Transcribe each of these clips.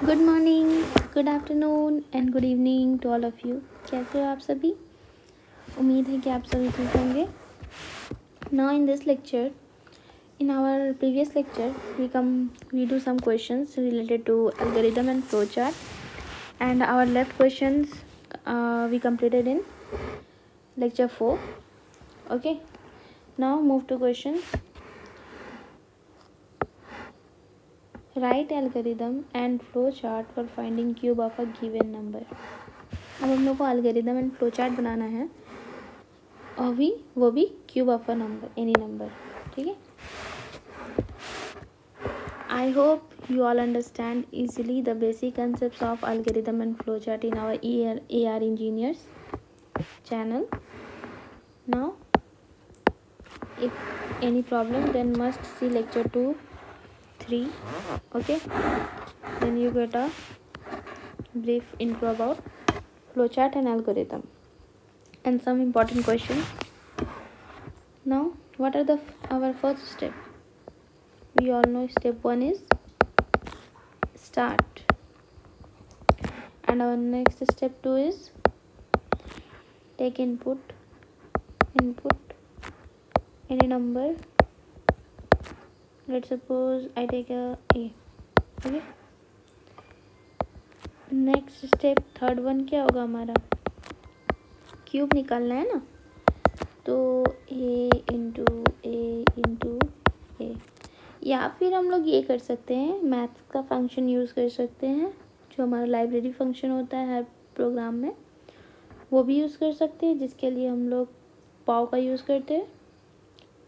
Good morning, good afternoon and good evening to all of you. कैसे हो आप सभी? उम्मीद है कि आप सभी ठीक होंगे। Now in this lecture, in our previous lecture, we do some questions related to algorithm and flowchart, and our left questions we completed in lecture 4. Okay, now move to questions. Write algorithm and flowchart for finding cube of a given number. अब हम लोग को algorithm and flowchart बनाना है, और वो भी cube of a number, any number. ठीक है। I hope you all understand easily the basic concepts of algorithm and flowchart in our AR Engineers channel. Now, if any problem, then must see lecture 2, 3. Okay. Then you get a brief intro about flowchart and algorithm and some important questions. Now, what are our first step? We all know step 1 is start, and our next step 2 is take input any number. Let's suppose I take a okay. Next step third one क्या होगा हमारा? Cube निकालना है ना, तो ए into ए, या फिर हम लोग ये कर सकते हैं, मैथ्स का फंक्शन यूज़ कर सकते हैं, जो हमारा लाइब्रेरी फंक्शन होता है हर प्रोग्राम में, वो भी यूज़ कर सकते हैं, जिसके लिए हम लोग पाव का यूज़ करते हैं।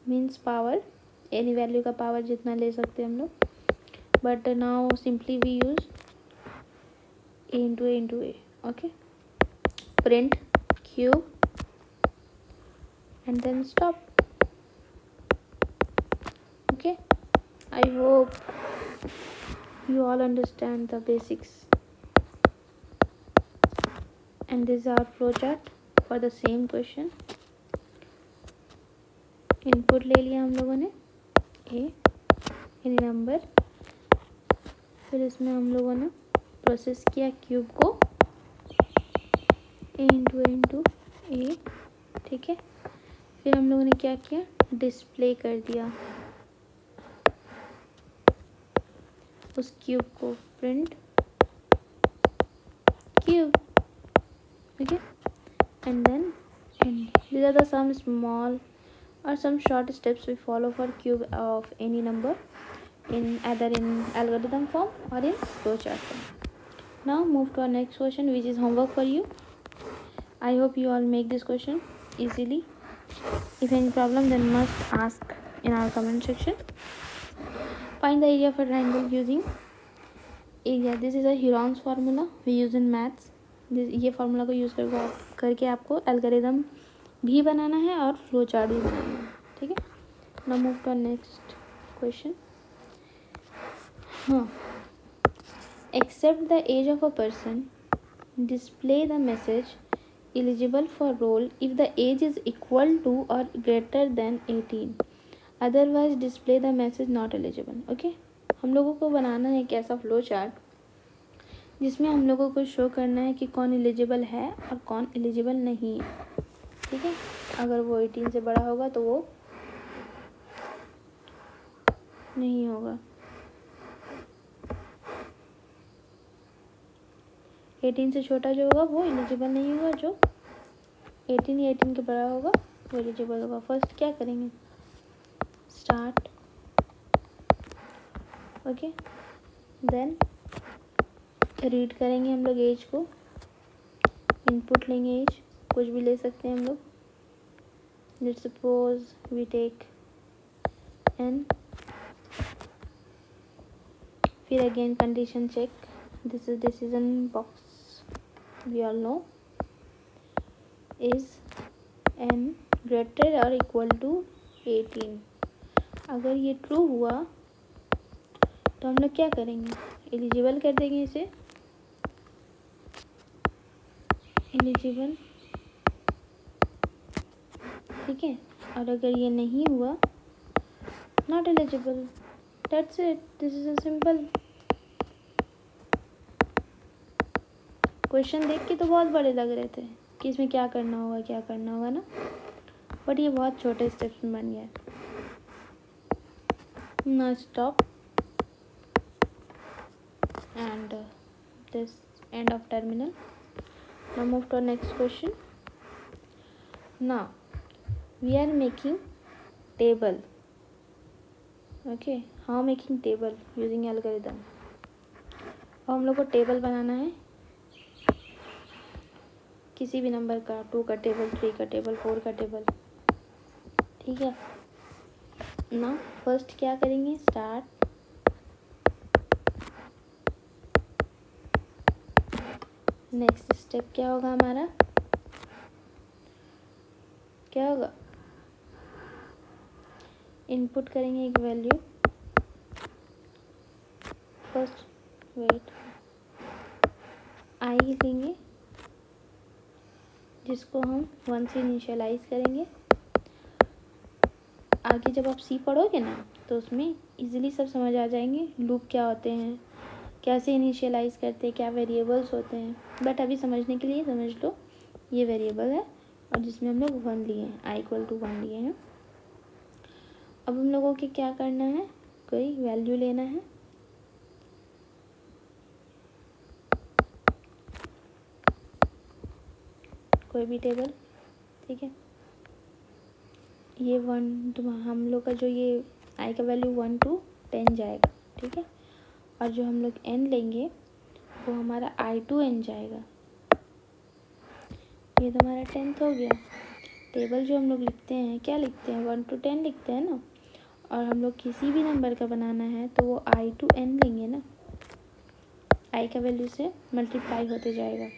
मीन्स पावर, एनी वैल्यू का पावर जितना ले सकते हैं हम लोग, but now simply we use a into a. Okay, print cube and then stop. Okay, I hope you all understand the basics, and this is our flowchart for the same question. Input ले लिया हम लोगों ने a यानी number, फिर इसमें हम लोगों ने प्रोसेस किया क्यूब को a इंटू ए। ठीक है, फिर हम लोगों ने क्या किया, डिस्प्ले कर दिया उस क्यूब को, print cube. okay, and then end. These are the some small or some short steps we follow for cube of any number in either in algorithm form or in flowchart form. Now move to our next question, which is homework for you. I hope you all make this question easily. If any problem, then must ask in our comment section. Find the area of a triangle using area. This is a Heron's formula we use in maths. ये formula को use करके आपको algorithm भी बनाना है और flow chart भी बनाना है। ठीक है। Now move to next question. हाँ, accept the age of a person, display the message eligible for role if the age is equal to और greater than 18, otherwise display the message not eligible. Okay, हम लोगों को बनाना है एक ऐसा flow chart जिसमें हम लोगों को शो करना है कि कौन एलिजिबल है और कौन एलिजिबल नहीं है। ठीक है, अगर वो 18 से बड़ा होगा तो वो नहीं होगा, 18 से छोटा जो होगा वो एलिजिबल नहीं होगा, जो 18 या 18 के बड़ा होगा वो एलिजिबल होगा। फर्स्ट क्या करेंगे, स्टार्ट। ओके, देन रीड करेंगे हम लोग एज को, इनपुट लेंगे एज, कुछ भी ले सकते हैं हम लोग। Let's suppose we take an, फिर again condition check, this is decision box, we all know is an greater और इक्वल टू 18। अगर ये ट्रू हुआ तो हम लोग क्या करेंगे, एलिजिबल कर देंगे इसे, एलिजिबल। ठीक है, और अगर ये नहीं हुआ, not eligible. That's it, this is a simple. Question देख के तो बहुत बड़े लग रहे थे कि इसमें क्या करना होगा ना, बट ये बहुत छोटे स्टेप्स में बन गया है। Now stop and this end of terminal. Now move to our next question. Now we are making table. Okay, how making table using algorithm. अब हम लोग को टेबल बनाना है किसी भी नंबर का, 2 का टेबल, 3 का टेबल, 4 का टेबल, ठीक है ना। फर्स्ट क्या करेंगे, स्टार्ट, नेक्स्ट स्टेप क्या होगा हमारा, क्या होगा, इनपुट करेंगे एक वैल्यू, फर्स्ट वेट आई लेंगे जिसको हम 1 से इनिशियलाइज करेंगे। आगे जब आप सी पढ़ोगे ना तो उसमें इजीली सब समझ आ जाएंगे, लूप क्या होते हैं, कैसे इनिशियलाइज करते हैं, क्या वेरिएबल्स होते हैं। बट अभी समझने के लिए समझ लो ये वेरिएबल है और जिसमें हम लोग 1 लिए हैं, आई इक्वल टू 1 लिए हैं। अब हम लोगों को क्या करना है, कोई वैल्यू लेना है, कोई भी टेबल, ठीक है। ये 1 हम लोग का जो ये आई का वैल्यू 1 to 10 जाएगा, ठीक है। और जो हम लोग n लेंगे वो हमारा i to n जाएगा। ये तो हमारा 10th हो गया। टेबल जो हम लोग लिखते हैं क्या लिखते हैं, 1 to 10 लिखते हैं ना। और हम लोग किसी भी नंबर का बनाना है तो वो i to n लेंगे ना, i का वैल्यू से मल्टीप्लाई होते जाएगा।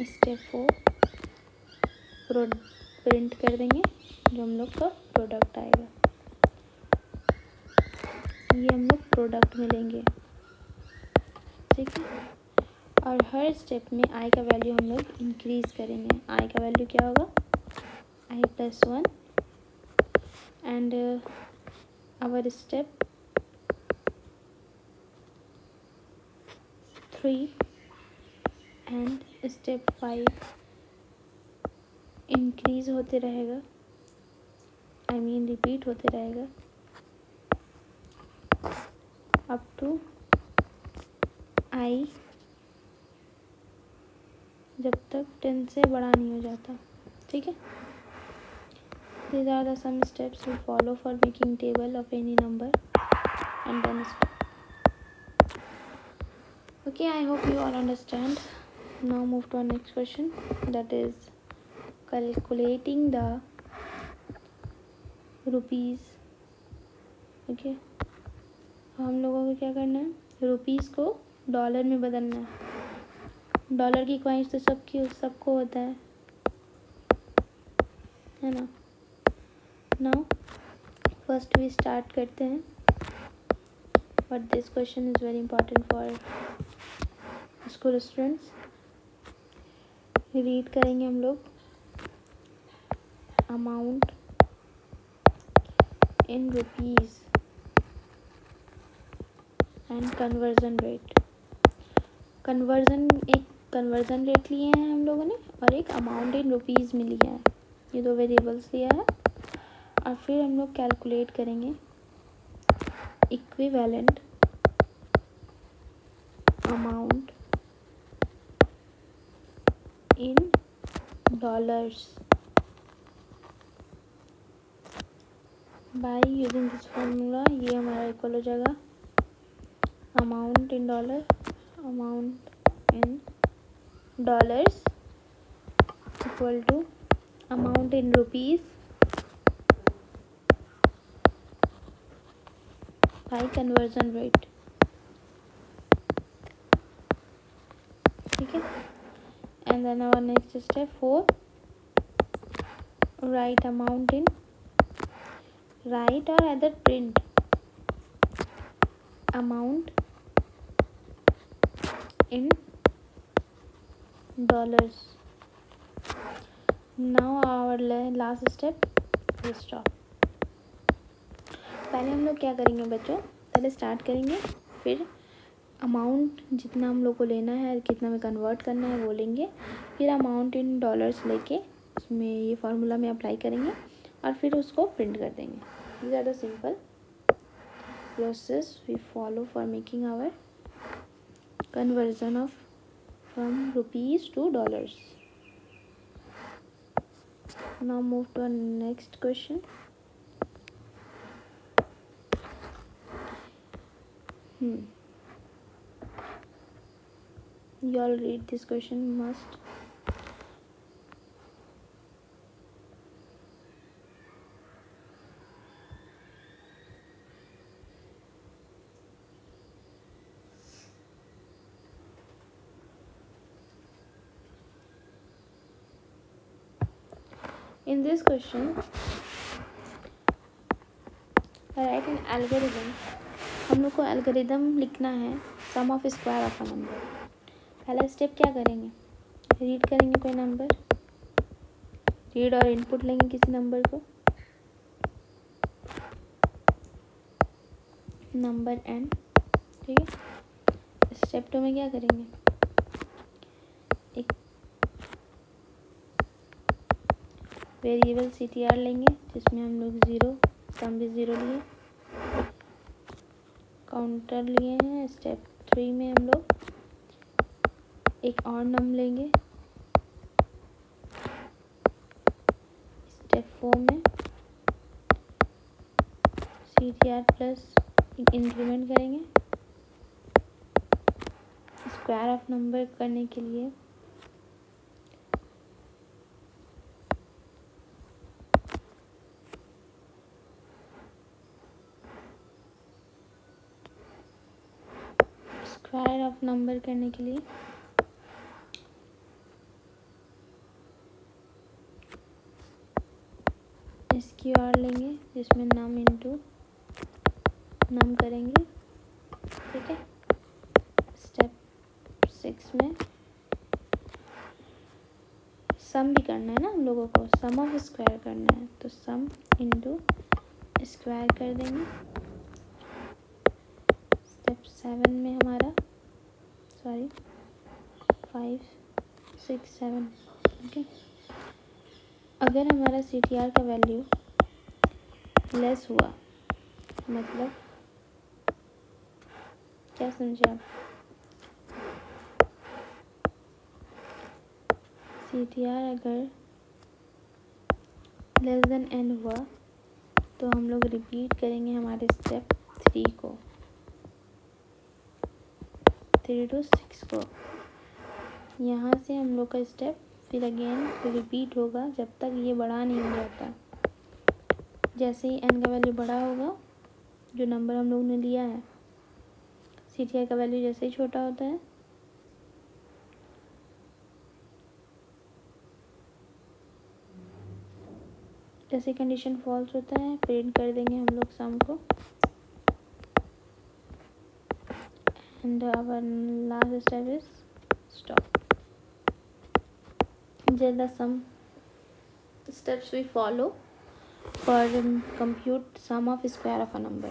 स्टेप 4 प्रिंट कर देंगे जो हम लोग का प्रोडक्ट आएगा, ये हम लोग प्रोडक्ट में लेंगे, ठीक है। और हर स्टेप में आई का वैल्यू हम लोग इंक्रीज करेंगे। आई का वैल्यू क्या होगा, i+1 and our step 3 and step 5 increase होते रहेगा, आई मीन रिपीट होते रहेगा अप टू आई जब तक 10 से बड़ा नहीं हो जाता, ठीक है। These are the some steps we follow for making table of any number and then stop. Okay, I hope you all understand. Now move to our next question, that is calculating the rupees. Okay, हम लोगों को क्या करना है, rupees को dollar में बदलना है। डॉलर की कॉइन्स तो सबको होता है ना। नाउ फर्स्ट वी स्टार्ट करते हैं, but this question is very important for school students. Read करेंगे हम लोग, amount in rupees and conversion rate. एक कन्वर्जन रेट लिए हैं हम लोगों ने और एक अमाउंट इन रुपीज़ में लिया है, ये 2 वेरिएबल्स लिया है। और फिर हम लोग कैलकुलेट करेंगे equivalent amount in dollars by using this formula. ये हमारा इक्वल हो जाएगा amount in dollar, amount in dollars equal to amount in rupees by conversion rate, ठीक है। And then our next step 4, write amount in, write और other print amount in dollars. Now our last step, stop. पहले हम लोग क्या करेंगे बच्चों, पहले स्टार्ट करेंगे, फिर अमाउंट जितना हम लोग को लेना है, कितना में कन्वर्ट करना है वो लेंगे, फिर अमाउंट इन डॉलर्स लेके उसमें ये फार्मूला में अप्लाई करेंगे और फिर उसको प्रिंट कर देंगे। This are the simple process we follow for making our conversion of from rupees to dollars. Now move to next question. You all read this question must. In this question, write an algorithm. हम लोग को algorithm लिखना है sum of square of a number. पहला step क्या करेंगे, read करेंगे कोई नंबर, रीड और इनपुट लेंगे किसी नंबर को, नंबर n, ठीक है। स्टेप 2 में क्या करेंगे, एक वेरिएबल CTR लेंगे जिसमें हम लोग ज़ीरो, सम भी ज़ीरो लिए, काउंटर लिए हैं। स्टेप 3 में हम लोग एक और नम लेंगे। स्टेप 4 में CTR प्लस इंक्रीमेंट करेंगे स्क्वायर ऑफ नंबर करने के लिए। स्क्वायर ऑफ नंबर करने के लिए SQR लेंगे जिसमें नम इंटू नम करेंगे, ठीक है। स्टेप 6 में सम भी करना है ना हम लोगों को, सम ऑफ स्क्वायर करना है, तो सम इंटू स्क्वायर कर देंगे। स्टेप 7 में हमारा 5, 6, 7, ओके। अगर हमारा CTR का वैल्यू लेस हुआ, मतलब क्या समझे आप, CTR अगर लेस देन n हुआ तो हम लोग रिपीट करेंगे हमारे स्टेप 3 को, 3 to 6 को। यहाँ से हम लोग का स्टेप फिर अगेन रिपीट होगा जब तक ये बड़ा नहीं हो जाता। जैसे ही n का वैल्यू बड़ा होगा, जो नंबर हम लोग ने लिया है, CTR का वैल्यू जैसे ही छोटा होता है, जैसे कंडीशन फॉल्स होता है, प्रिंट कर देंगे हम लोग सम को। And our last step is stop. These are the some steps we follow for compute sum of square of a number.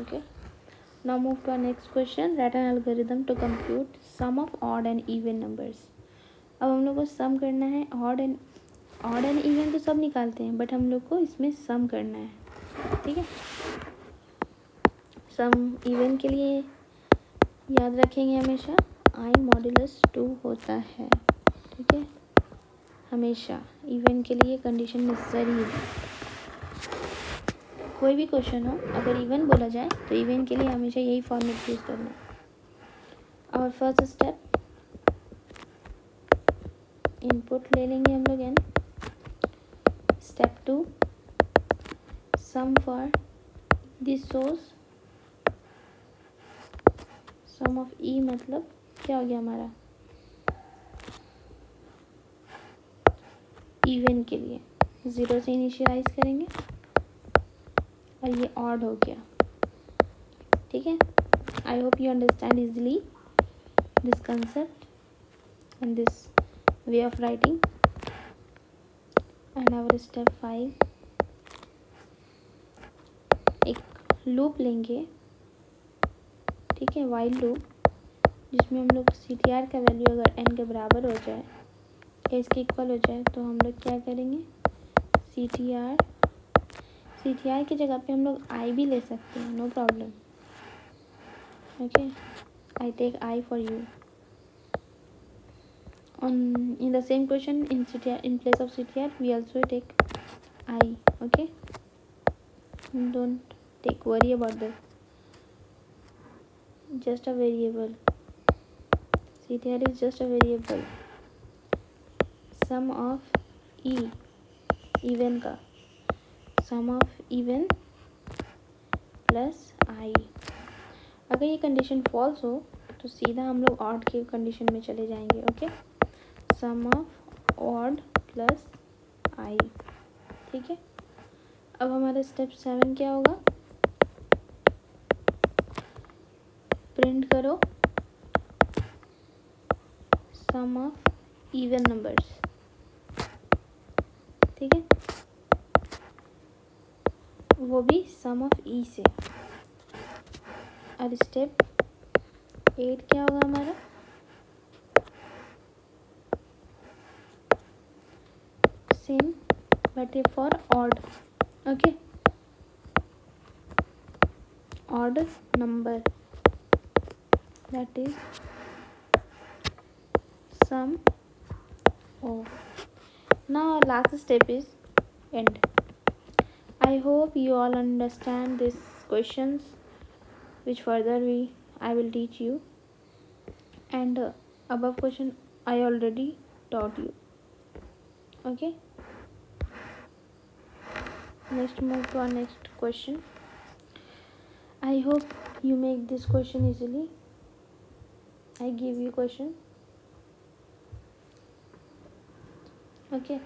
Okay. Now move to our next question. Write an algorithm to compute sum of odd and even numbers. अब हम लोग को सम करना है, odd and even तो सब निकालते हैं, बट हम लोग को इसमें सम करना है, ठीक है। सम इवन के लिए याद रखेंगे हमेशा i मॉड्यूलस 2 होता है, ठीक है। हमेशा इवन के लिए कंडीशन नेसेसरी है। कोई भी क्वेश्चन हो, अगर इवन बोला जाए तो इवन के लिए हमेशा यही फॉर्मेट यूज़ करना है। और फर्स्ट स्टेप, इनपुट ले लेंगे हम लोग n। Step 2, sum for this source, sum of e मतलब क्या हो गया हमारा, इवन के लिए 0 से इनिशियलाइज करेंगे और ये ऑड हो गया, ठीक है। I hope you understand easily this concept and this way of writing. And our step 5, एक लूप लेंगे, ठीक है, वाइल लूप, जिसमें हम लोग सी टी आर का वैल्यू अगर एन के बराबर हो जाए, एस के इक्वल हो जाए, तो हम लोग क्या करेंगे, सी टी आर की जगह पे हम लोग आई भी ले सकते हैं, no problem. Okay, I take I for you. In the same question, in CTR, in place of CTR, we also take I. Okay, don't take worry about that. Just a variable. CTR is just a variable. Sum of E, even का sum of even plus I. अगर ये condition false हो तो सीधा हम लोग odd के condition में चले जाएंगे. Okay, sum of odd plus I. ठीक है, अब हमारा स्टेप 7 क्या होगा, प्रिंट करो सम ऑफ इवन नंबर्स. ठीक है, वो भी सम ऑफ ई से. और स्टेप 8 क्या होगा हमारा, same but for odd. Okay, odd number, that is sum of. Now our last step is end. I hope you all understand these questions which further I will teach you, and above question I already taught you. Okay, next move to our next question. I hope you make this question easily. I give you question. Okay,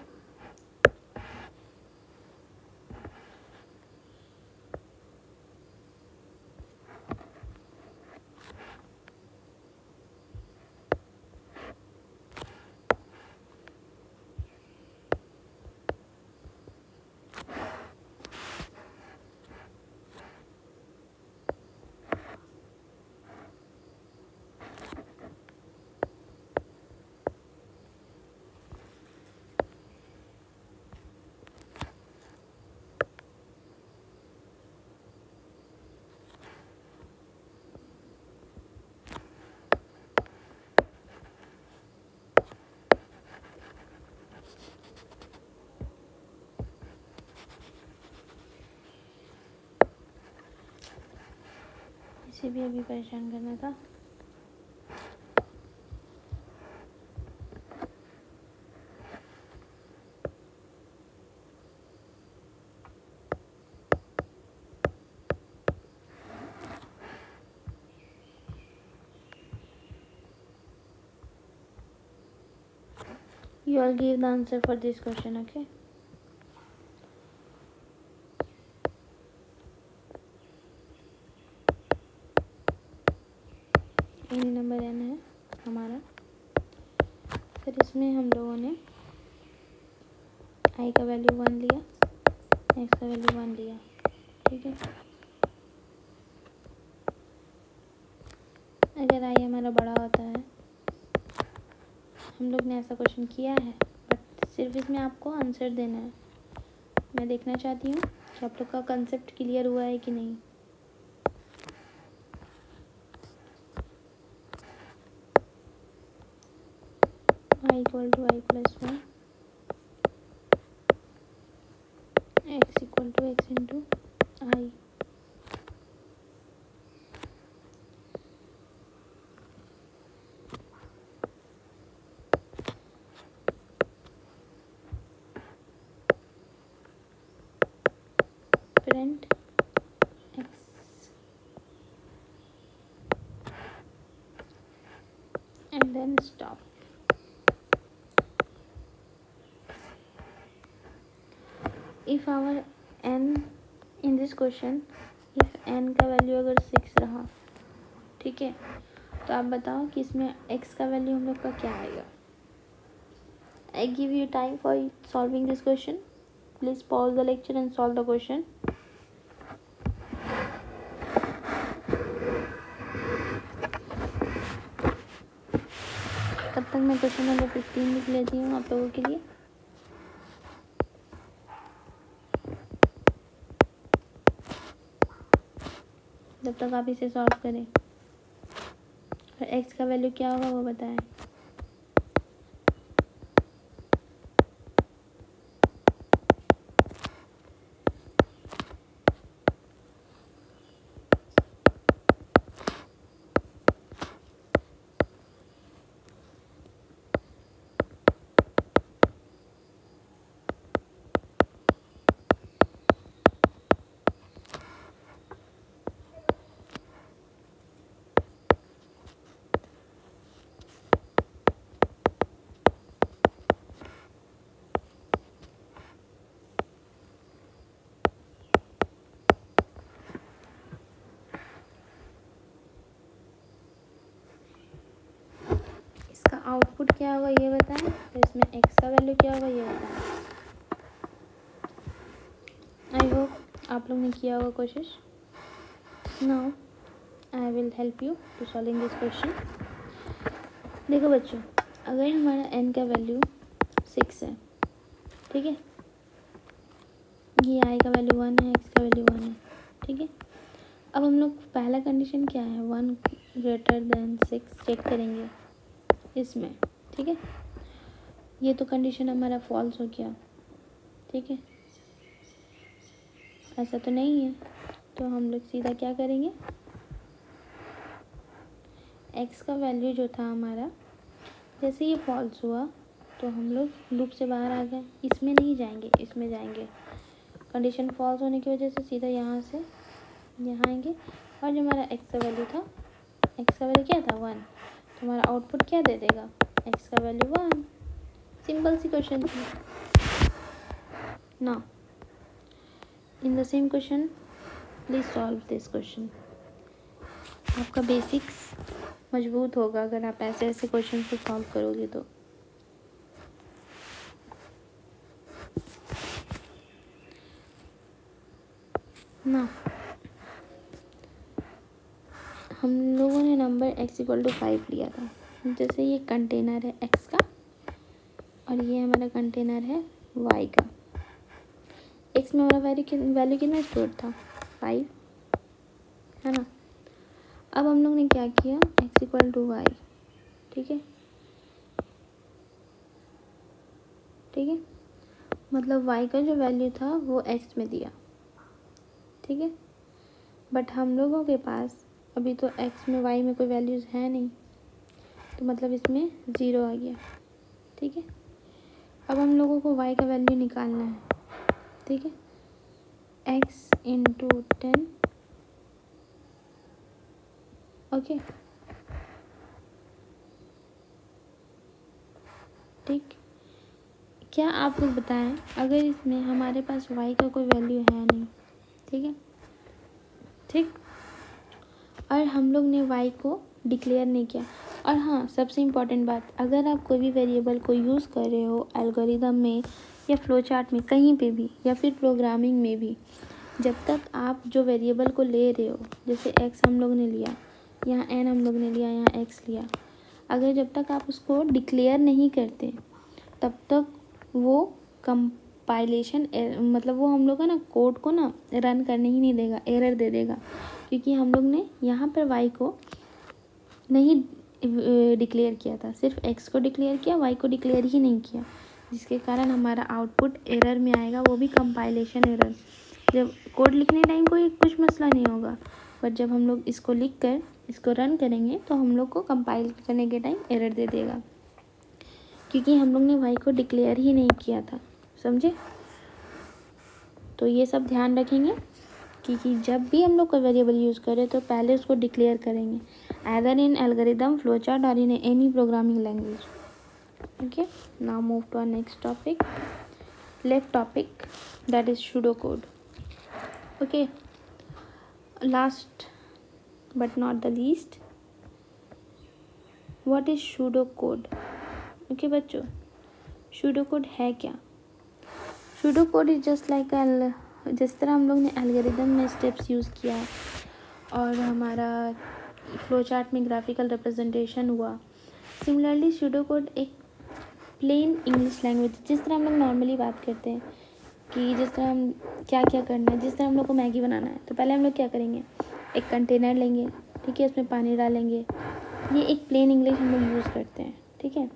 इसे भी अभी परेशान करना था. You all give the answer for this question. Okay, any number n है हमारा. फिर इसमें हम लोगों ने i का वैल्यू 1 लिया, x का वैल्यू 1 लिया. ठीक है, अगर i हमारा बड़ा होता है, हम लोग ने ऐसा क्वेश्चन किया है, बट सिर्फ इसमें आपको आंसर देना है. मैं देखना चाहती हूँ कि आप लोग का कंसेप्ट क्लियर हुआ है कि नहीं. I equal to I plus 1, x equal to x into I. Print x and then stop. If our n in this question, if n का वैल्यू अगर 6 रहा, ठीक है, तो आप बताओ कि इसमें x का वैल्यू हम लोग का क्या आएगा. I give you time for solving this question. Please pause the lecture and solve the question. तब तक मैं क्वेश्चन नंबर 15 लिख लेती हूँ आप लोगों के लिए। जब तक आप इसे सॉल्व करें और x का वैल्यू क्या होगा वो बताएं। आउटपुट क्या होगा ये बताएं। तो इसमें x का वैल्यू क्या होगा ये बताएं। आई होप आप लोग ने किया होगा कोशिश। Now I will help you to solving this question. देखो बच्चों, अगर हमारा n का वैल्यू 6 है, ठीक है, ये i का वैल्यू 1 है, x का वैल्यू 1 है, ठीक है। अब हम लोग पहला कंडीशन क्या है, 1 ग्रेटर देन 6 चेक करेंगे इसमें, ठीक है। ये तो कंडीशन हमारा फॉल्स हो गया, ठीक है, ऐसा तो नहीं है। तो हम लोग सीधा क्या करेंगे, x का वैल्यू जो था हमारा, जैसे ये फॉल्स हुआ तो हम लोग लूप से बाहर आ गए, इसमें नहीं जाएंगे, इसमें जाएंगे। कंडीशन फॉल्स होने की वजह से सीधा यहाँ से यहाँ आएंगे, और जो हमारा x का वैल्यू था, x का वैल्यू क्या था 1, तो हमारा आउटपुट क्या दे देगा, x का वैल्यू 1। सिंपल सी क्वेश्चन थी ना। In the same question please solve this question. आपका बेसिक्स मजबूत होगा अगर आप ऐसे ऐसे क्वेश्चन को सॉल्व करोगे तो। ना हम लोगों ने नंबर x इक्वल टू 5 लिया था। जैसे ये कंटेनर है x का और ये हमारा कंटेनर है y का। x में हमारा वैल्यू कितना स्टोर था, 5, है ना। अब हम लोग ने क्या किया, x इक्वल टू वाई, ठीक है, ठीक है, मतलब y का जो वैल्यू था वो x में दिया, ठीक है। बट हम लोगों के पास अभी तो x में y में कोई वैल्यूज़ है नहीं, तो मतलब इसमें 0 आ गया, ठीक है। अब हम लोगों को y का वैल्यू निकालना है, ठीक है। x इंटू 10, ओके, ठीक। क्या आप लोग बताएं, अगर इसमें हमारे पास y का कोई वैल्यू है नहीं, ठीक है, ठीक, और हम लोग ने y को डिक्लेयर नहीं किया। और हाँ, सबसे इम्पॉर्टेंट बात, अगर आप कोई भी वेरिएबल को यूज़ कर रहे हो एल्गोरिदम में या फ्लो चार्ट में, कहीं पे भी, या फिर प्रोग्रामिंग में भी, जब तक आप जो वेरिएबल को ले रहे हो, जैसे x हम लोग ने लिया, यहाँ n हम लोग ने लिया, यहाँ x लिया, अगर जब तक आप उसको डिक्लेयर नहीं करते तब तक वो कंपाइलेशन मतलब वो हम लोग का ना कोड को ना रन करने ही नहीं देगा, एरर दे देगा, क्योंकि हम लोग ने यहाँ पर y को नहीं डिक्लेयर किया था, सिर्फ x को डिक्लेयर किया, y को डिक्लेयर ही नहीं किया, जिसके कारण हमारा आउटपुट एरर में आएगा, वो भी कंपाइलेशन एरर। जब कोड लिखने टाइम कोई कुछ मसला नहीं होगा, बट जब हम लोग इसको लिख कर इसको रन करेंगे तो हम लोग को कंपाइल करने के टाइम एरर दे देगा, क्योंकि हम लोग ने y को डिक्लेयर ही नहीं किया था, समझे। तो ये सब ध्यान रखेंगे, क्योंकि जब भी हम लोग कोई वेरिएबल यूज़ करें तो पहले उसको डिक्लेयर करेंगे, either in algorithm, flowchart or in any programming language. Okay, now move to our next topic, left topic, that is pseudocode. Okay, last but not the least, what is pseudocode? Okay बच्चों, pseudocode है क्या? pseudocode is just like जिस तरह हम लोग ने algorithm में steps use किया और हमारा फ्लो चार्ट में ग्राफिकल रिप्रेजेंटेशन हुआ, सिमिलरली सूडो कोड एक प्लेन इंग्लिश लैंग्वेज, जिस तरह हम लोग नॉर्मली बात करते हैं कि जिस तरह हम क्या क्या करना है, जिस तरह हम लोग को मैगी बनाना है, तो पहले हम लोग क्या करेंगे, एक कंटेनर लेंगे, ठीक है, उसमें पानी डालेंगे। ये एक प्लेन इंग्लिश हम लोग यूज़ करते हैं, ठीक है।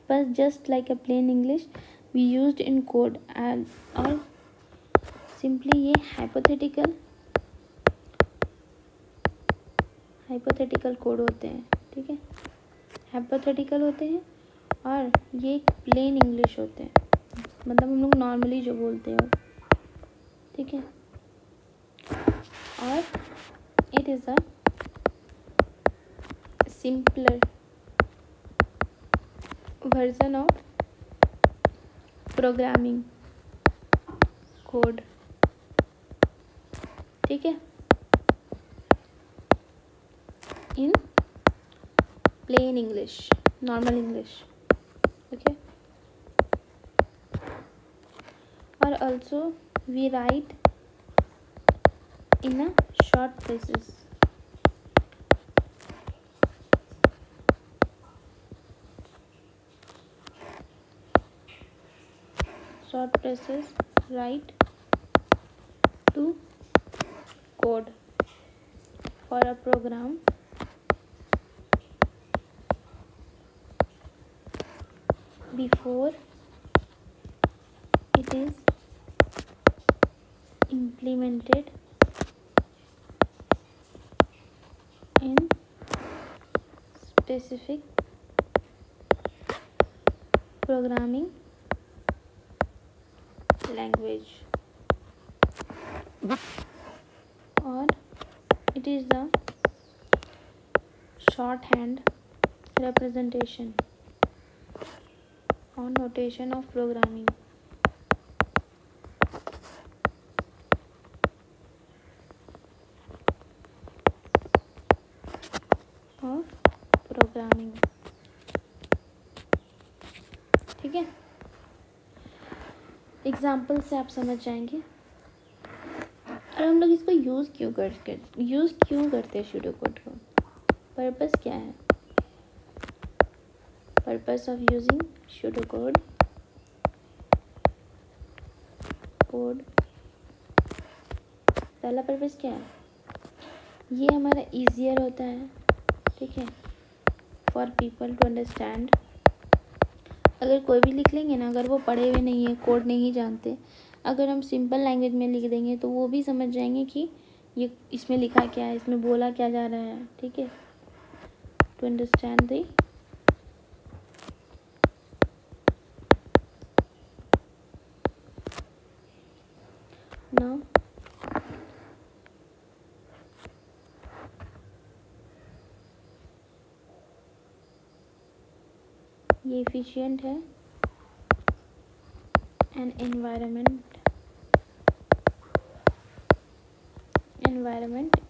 पर just like a plain English we used in code and और सिंपली ये हाइपोथेटिकल कोड होते हैं, ठीक है, हाइपोथेटिकल होते हैं और ये एक प्लेन इंग्लिश होते हैं, मतलब हम लोग नॉर्मली जो बोलते हैं, ठीक है। और it is a simpler version of programming code, ठीक है, इन plain English, normal English, okay. Or also we write in a short phrases, write to code for a program before it is implemented in specific programming language, or it is the shorthand representation or notation of programming, और programming, ठीक है। Example से आप समझ जाएंगे। और हम लोग इसको यूज़ क्यों करते हैं सूडो कोड को, पर्पस क्या है, purpose of using pseudo code पहला पर्पस क्या है, ये हमारा ईजियर होता है, ठीक है, फॉर पीपल टू अंडरस्टैंड। अगर कोई भी लिख लेंगे ना, अगर वो पढ़े हुए नहीं है, कोड नहीं जानते, अगर हम सिंपल लैंग्वेज में लिख देंगे तो वो भी समझ जाएंगे कि ये इसमें लिखा क्या है, इसमें बोला क्या जा रहा है, ठीक है, टू अंडरस्टैंड द नाउ ये एफिशिएंट है एंड एनवायरनमेंट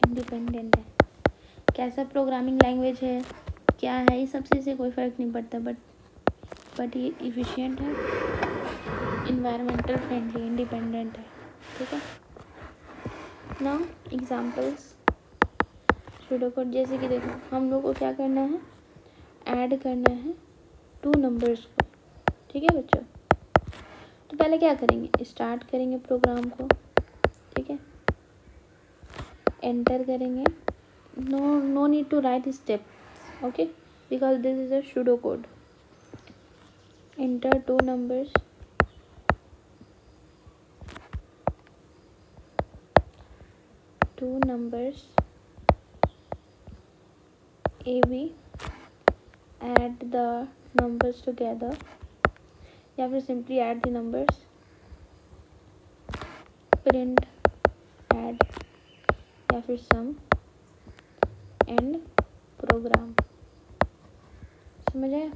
इंडिपेंडेंट है। कैसा प्रोग्रामिंग लैंग्वेज है, क्या है, ये सबसे से कोई फ़र्क नहीं पड़ता, बट ये एफिशिएंट है, इन्वायरमेंटल फ्रेंडली, इंडिपेंडेंट है, ठीक है। नाउ एग्जांपल्स सूडो कोड, जैसे कि देखो हम लोग को क्या करना है, ऐड करना है 2 नंबर्स को, ठीक है बच्चों। तो पहले क्या करेंगे, स्टार्ट करेंगे प्रोग्राम को, ठीक है, एंटर करेंगे, no need to write step, okay, because this is a pseudo code. Enter 2 numbers, AB, add the numbers together, या फिर simply add the numbers, print add, या फिर sum, end program। समझ आया?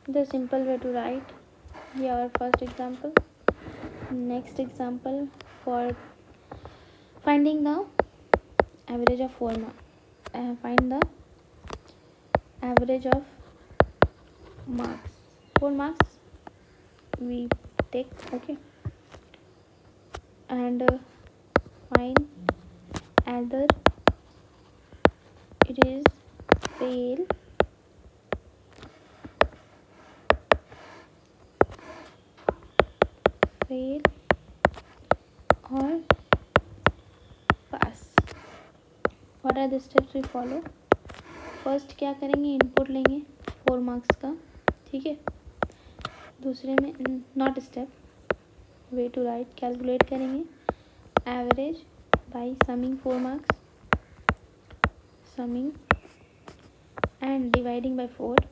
The simple way to write your first example. Next example for finding the average of 4 marks. Find the average of marks. 4 marks we take, okay, and find either it is fail fail और pass. What are the steps we follow? First क्या करेंगे, input लेंगे 4 marks का, ठीक है। दूसरे में not step, we to write, calculate करेंगे average by summing 4 marks, summing and dividing by 4,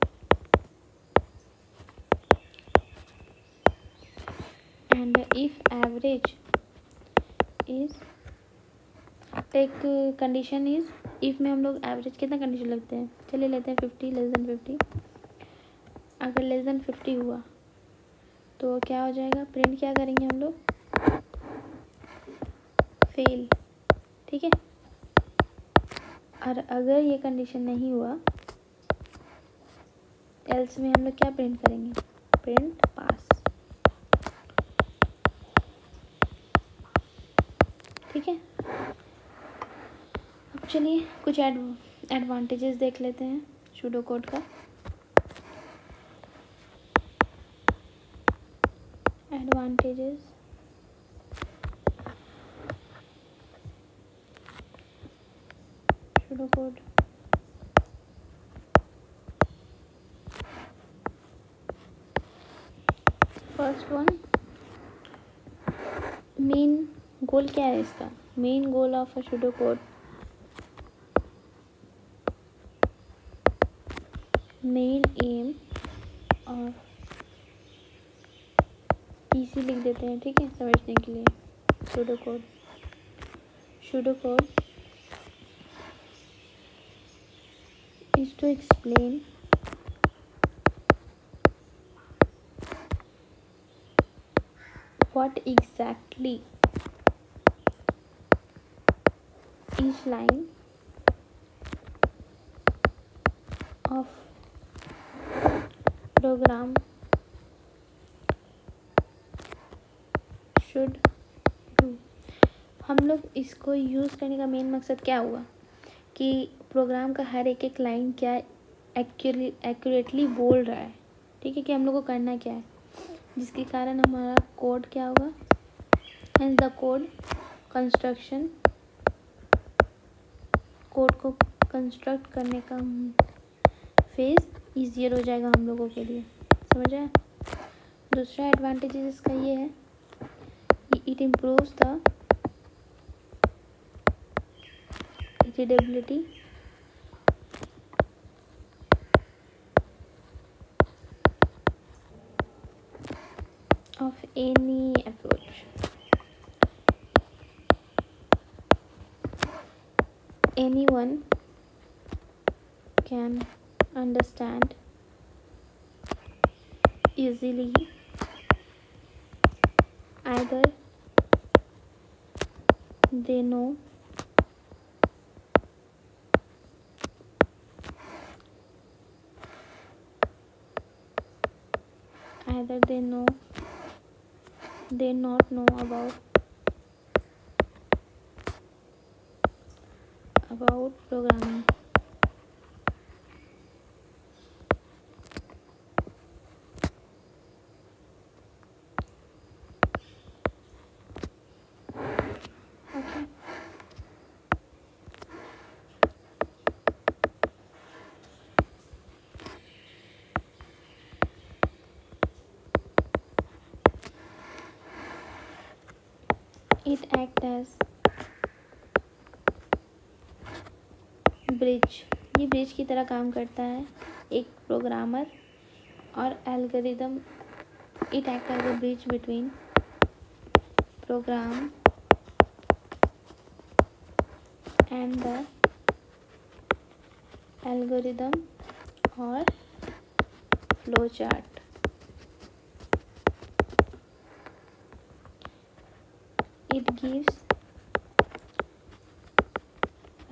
and if average is take condition is, if में हम लोग एवरेज कितना कंडीशन लगते हैं, चलिए लेते हैं 50 लेस देन 50। अगर लेस देन 50 हुआ तो क्या हो जाएगा, प्रिंट क्या करेंगे हम लोग, फेल, ठीक है। और अगर ये कंडीशन नहीं हुआ एल्स में हम लोग क्या प्रिंट करेंगे, प्रिंट पास, ठीक है। अब चलिए कुछ एडवांटेजेस देख लेते हैं सूडो कोड का। Advantages, pseudo code, first one, main goal क्या है इसका, main goal of a pseudo code, main M और इसी लिख देते हैं, ठीक है, समझने के लिए। Pseudo code, pseudo code is to explain what exactly each line of program should do। हम लोग इसको यूज़ करने का मेन मकसद क्या हुआ कि प्रोग्राम का हर एक एक लाइन क्या एक्यूरेटली बोल रहा है, ठीक है, कि हम लोग को करना क्या है, जिसके कारण हमारा कोड क्या होगा, hence the code construction, code को कंस्ट्रक्ट करने का फेज ईजियर हो जाएगा हम लोगों के लिए, समझ आया। दूसरा एडवांटेज इसका ये है कि it improves the readability of any approach। Anyone can understand easily either they know they not know about programming। Okay, it acts as bridge, ये ब्रिज की तरह काम करता है एक प्रोग्रामर और algorithm. It act as a bridge between program and the algorithm और flow chart. It gives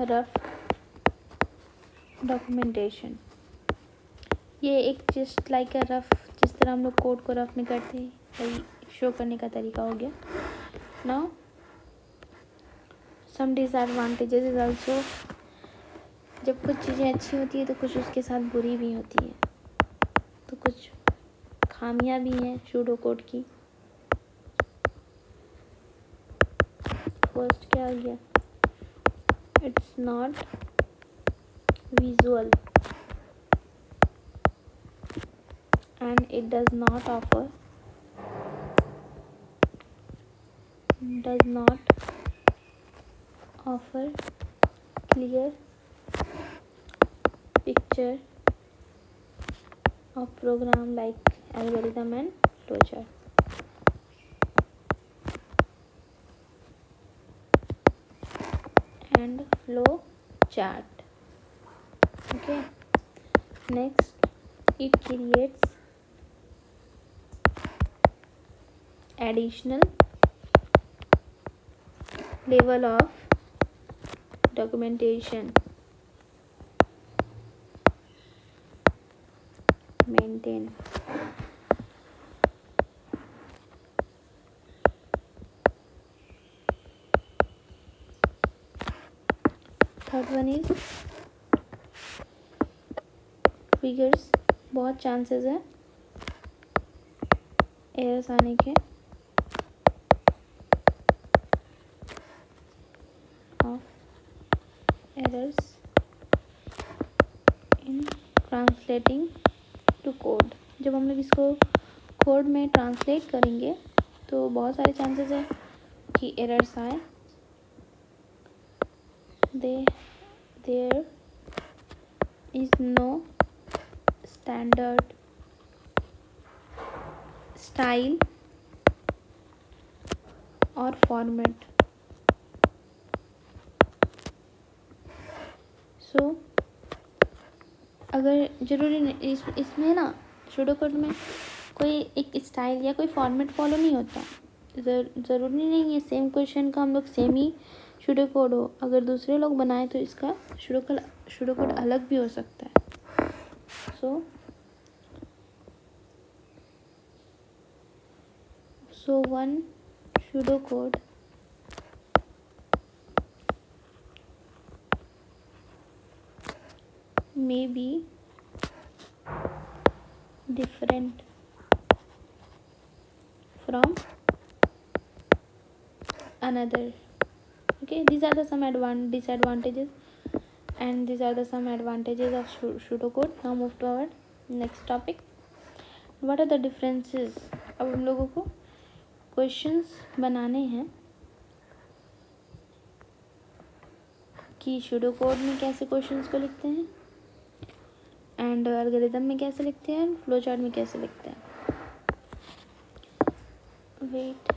rough documentation, ये एक जस्ट लाइक अ रफ, जिस तरह हम लोग कोड को रफ में करते हैं वही शो करने का तरीका हो गया। Now some disadvantages is also, जब कुछ चीज़ें अच्छी होती है तो कुछ उसके साथ बुरी भी होती है, तो कुछ खामियां भी हैं सूडो कोड की। फर्स्ट क्या आ गया, it's not visual and it does not offer clear picture of program like algorithm and flowchart. Okay, next it creates additional level of documentation maintain. Third one is figures, बहुत chances है errors आने के, errors in translating to code. जब हम लोग इसको code में translate करेंगे तो बहुत सारे चांसेस है कि एरर्स आए. There is no standard style or format. So अगर ज़रूरी नहीं इसमें ना सूडो कोड में कोई एक स्टाइल या कोई फॉर्मेट फॉलो नहीं होता. ज़रूरी नहीं है सेम क्वेश्चन का हम लोग सेम ही सूडो कोड हो. अगर दूसरे लोग बनाए तो इसका सूडो कोड अलग भी हो सकता है. So one pseudocode may be different from another. Okay, these are the some disadvantages and these are the some advantages of pseudocode. Now move to our next topic. What are the differences? अब हम लोगों को questions बनाने हैं कि pseudocode में कैसे questions को लिखते हैं एंड एल्गोरिथम में कैसे लिखते हैं, फ्लो चार्ट में कैसे लिखते हैं. वेट,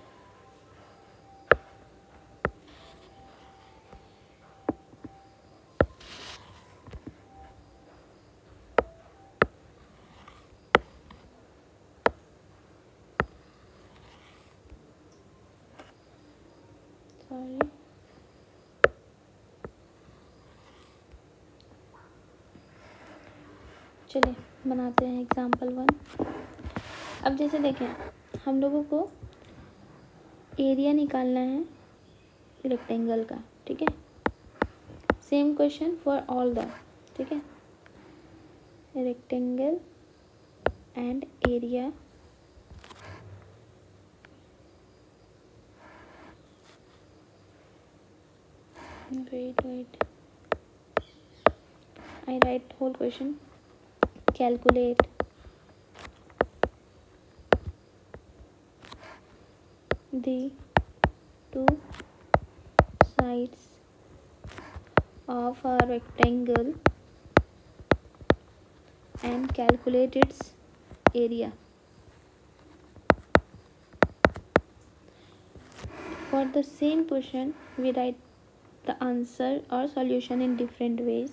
सॉरी, चलिए बनाते हैं एग्जाम्पल 1. अब जैसे देखें हम लोगों को एरिया निकालना है रेक्टेंगल का. ठीक है, same question for all the. ठीक है, rectangle and area wait I write whole question. Calculate the two sides of a rectangle and calculate its area. For the same question we write the answer or solution in different ways.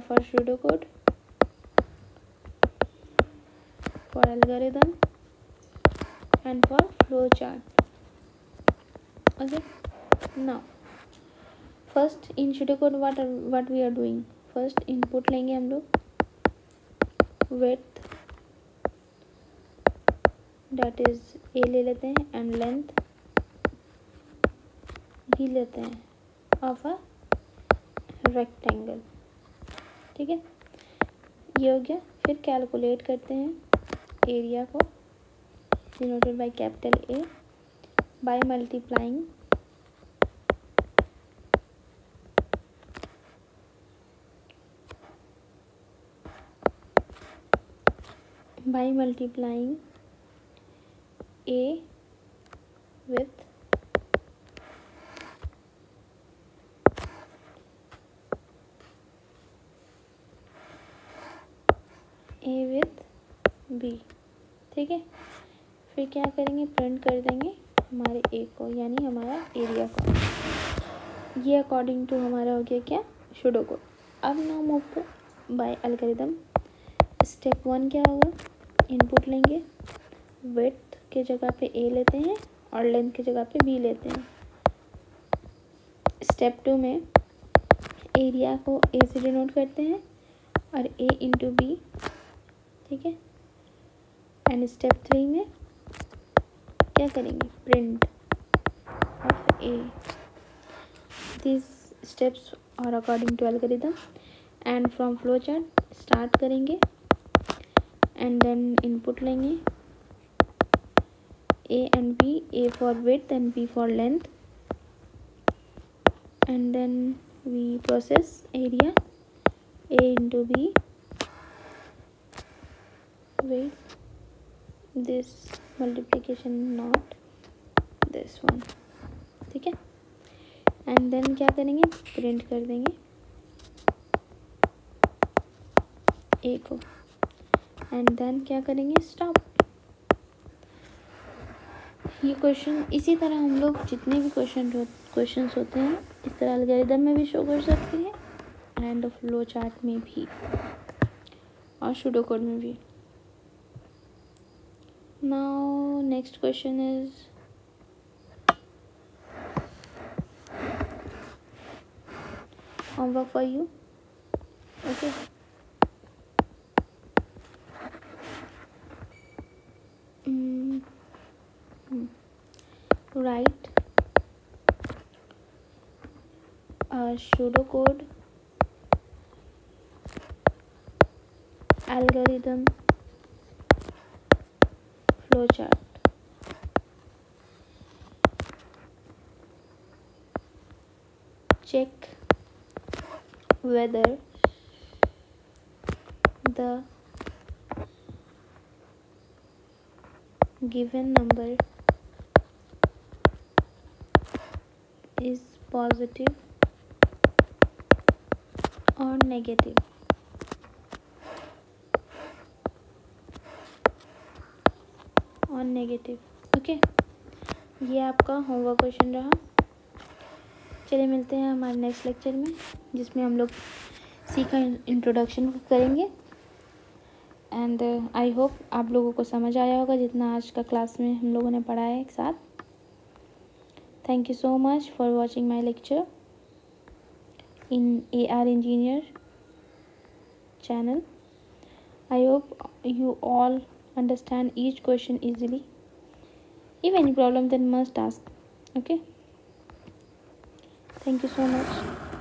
For pseudocode, for algorithm and for flowchart. Okay, now first in pseudocode what we are doing, first input लेंगे हम लोग width that is a ले लेते हैं and length भी लेते हैं of a rectangle. ठीक है, ये हो गया. फिर कैलकुलेट करते हैं एरिया को denoted by capital A by multiplying by multiplying a with b। ठीक है, फिर क्या करेंगे, प्रिंट कर देंगे हमारे ए को, यानी हमारा एरिया को। ये अकॉर्डिंग टू हमारा हो गया क्या, सुडो कोड। अब now move to by algorithm. Step 1 क्या होगा, इनपुट लेंगे, विड्थ के जगह पे ए लेते हैं और लेंथ की जगह पे बी लेते हैं। स्टेप 2 में एरिया को ए से डिनोट करते हैं और ए इंटू बी। ठीक है, एंड स्टेप 3 में क्या करेंगे, print of A. This steps are according to algorithm. And from flow chart start करेंगे एंड देन इनपुट लेंगे A and B, A for width and B for length, and then we process area a into b with this multiplication not this one। ठीक है, and then क्या करेंगे, print कर देंगे ए को, and then क्या करेंगे, स्टॉप। ये क्वेश्चन इसी तरह हम लोग जितने भी क्वेश्चंस होते हैं इस तरह एल्गोरिदम में भी शो कर सकते हैं एंड फ्लो चार्ट में भी और सुडो कोड में भी। Now next question is homework for you। Okay, write a pseudocode algorithm flowchart। Check whether the given number is positive or negative। और नेगेटिव। ओके, ये आपका होमवर्क क्वेश्चन रहा। चलिए मिलते हैं हमारे नेक्स्ट लेक्चर में, जिसमें हम लोग सी का इंट्रोडक्शन करेंगे। एंड आई होप आप लोगों को समझ आया होगा जितना आज का क्लास में हम लोगों ने पढ़ा है एक साथ। Thank you so much for watching my lecture in AR Engineer channel। I hope you all understand each question easily. If any problem, then must ask. Okay, thank you so much.